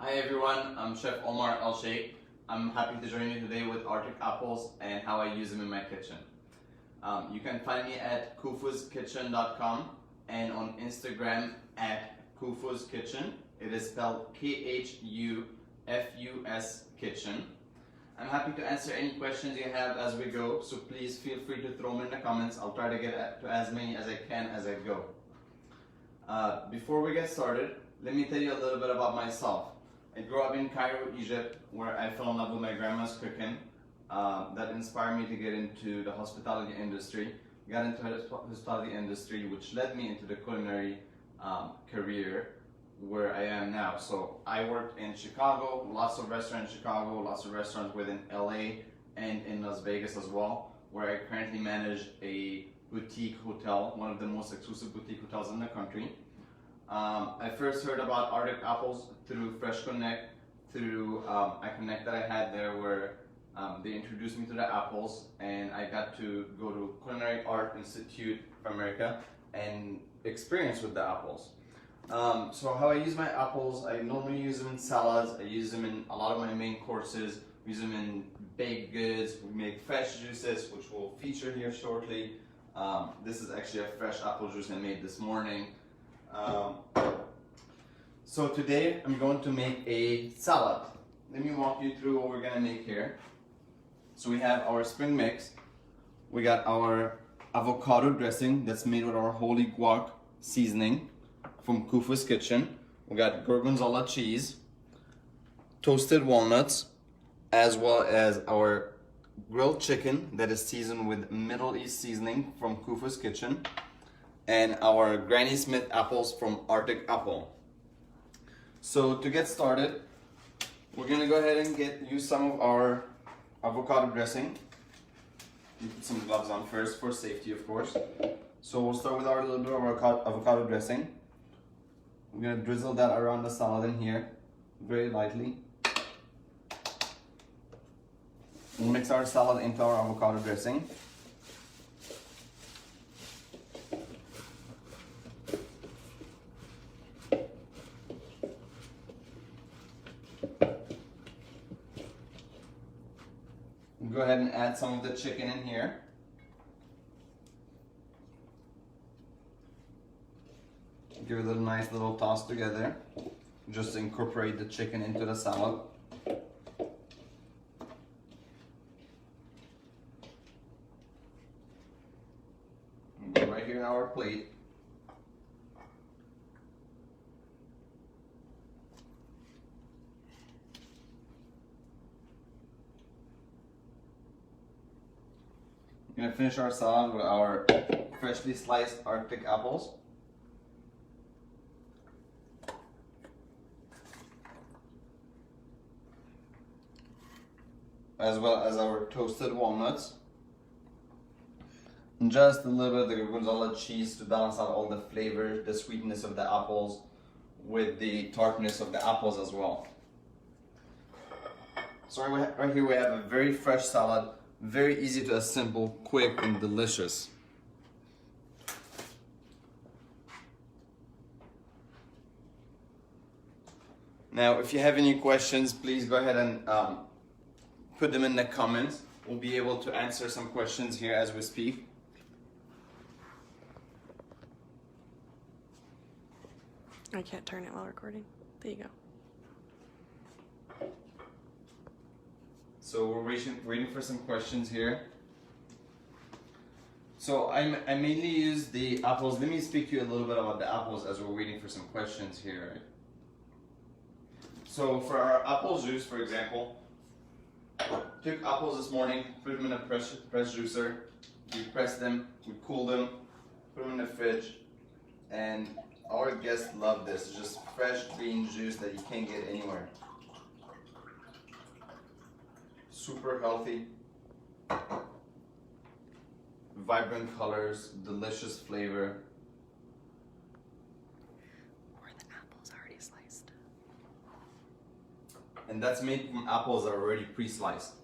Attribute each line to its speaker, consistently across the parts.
Speaker 1: Hi everyone, I'm Chef Omar ElSheikh. I'm happy to join you today with Arctic apples and how I use them in my kitchen. You can find me at kufuskitchen.com and on Instagram at kufuskitchen. It is spelled Khufus Kitchen. I'm happy to answer any questions you have as we go, so please feel free to throw them in the comments. I'll try to get to as many as I can as I go. Before we get started, let me tell you a little bit about myself. I grew up in Cairo, Egypt, where I fell in love with my grandma's cooking. That inspired me to get into the hospitality industry. Got into the hospitality industry, which led me into the culinary career where I am now. So I worked in Chicago, lots of restaurants in Chicago, lots of restaurants within LA and in Las Vegas as well, where I currently manage a boutique hotel, one of the most exclusive boutique hotels in the country. I first heard about Arctic apples through Fresh Connect, through a connect that I had there where they introduced me to the apples, and I got to go to Culinary Art Institute of America and experience with the apples. So how I use my apples, I normally use them in salads, I use them in a lot of my main courses, use them in baked goods, we make fresh juices, which we'll feature here shortly. This is actually a fresh apple juice I made this morning. So today I'm going to make a salad. Let me walk you through what we're going to make here. So we have our spring mix, we got our avocado dressing that's made with our holy guac seasoning from Kufus Kitchen. We got gorgonzola cheese, toasted walnuts, as well as our grilled chicken that is seasoned with Middle East seasoning from Kufus Kitchen, and our Granny Smith apples from Arctic Apple. So to get started, we're gonna go ahead and use some of our avocado dressing. You put some gloves on first for safety, of course. So we'll start with our little bit of our avocado dressing. We're gonna drizzle that around the salad in here, very lightly. We'll mix our salad into our avocado dressing. Go ahead and add some of the chicken in here. Give it a nice little toss together. Just incorporate the chicken into the salad. Right here in our plate. We're gonna finish our salad with our freshly sliced Arctic apples. As well as our toasted walnuts. And just a little bit of the gorgonzola cheese to balance out all the flavor, the sweetness of the apples with the tartness of the apples as well. So right here we have a very fresh salad, very easy to assemble, quick and delicious. Now, if you have any questions, please go ahead and put them in the comments. We'll be able to answer some questions here as we speak.
Speaker 2: I can't turn it while recording. There you go.
Speaker 1: So we're waiting for some questions here. So I mainly use the apples. Let me speak to you a little bit about the apples as we're waiting for some questions here. So for our apple juice, for example, took apples this morning, put them in a press juicer. We press them, we cool them, put them in the fridge, and our guests love this. It's just fresh green juice that you can't get anywhere. Super healthy, vibrant colors, delicious flavor.
Speaker 2: Or the apples already sliced.
Speaker 1: And that's made from apples that are already pre-sliced.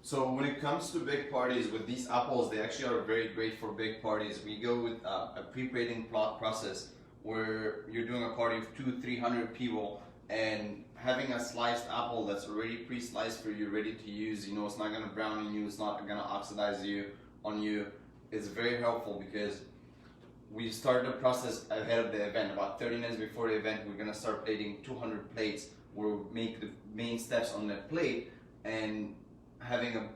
Speaker 1: So when it comes to big parties, with these apples, they actually are very great for big parties. We go with a pre-plating plot process where you're doing a party of 200-300 people, and having a sliced apple that's already pre-sliced for you, ready to use, you know, it's not gonna brown on you, it's not gonna oxidize on you, is very helpful because we started the process ahead of the event. About 30 minutes before the event, we're gonna start plating 200 plates. We'll make the main steps on the plate, and having an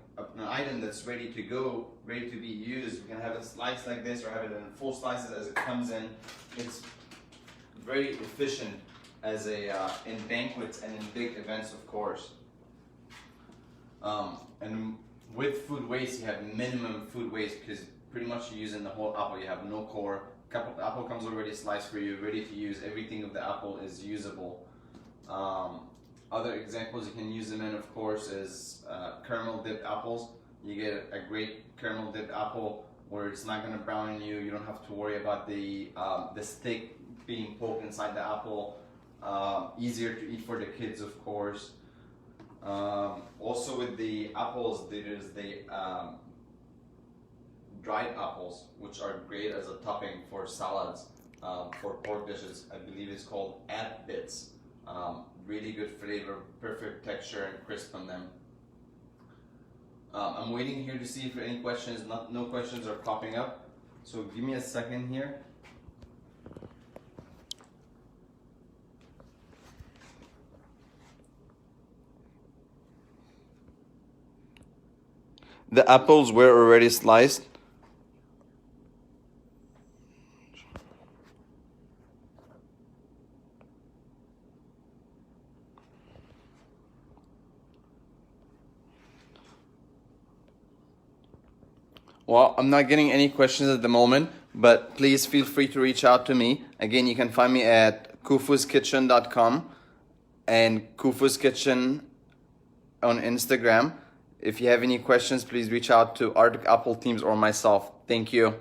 Speaker 1: item that's ready to go, ready to be used. We can have it sliced like this or have it in full slices as it comes in. It's very efficient as in banquets and in big events, of course. And with food waste, you have minimum food waste because pretty much you're using the whole apple. You have no core. Apple comes already sliced for you, ready to use. Everything of the apple is usable. Other examples you can use them in, of course, is caramel dipped apples. You get a great caramel dipped apple where it's not going to brown on you. You don't have to worry about the stick being poked inside the apple. Easier to eat for the kids, of course. Also with the apples, there's the dried apples, which are great as a topping for salads, for pork dishes. I believe it's called ad bits. Really good flavor, perfect texture and crisp on them. I'm waiting here to see if there are any questions. No questions are popping up. So give me a second here. The apples were already sliced. Well, I'm not getting any questions at the moment, but please feel free to reach out to me. Again, you can find me at kufuskitchen.com and Kufu's Kitchen on Instagram. If you have any questions, please reach out to Arctic Apple Teams or myself. Thank you.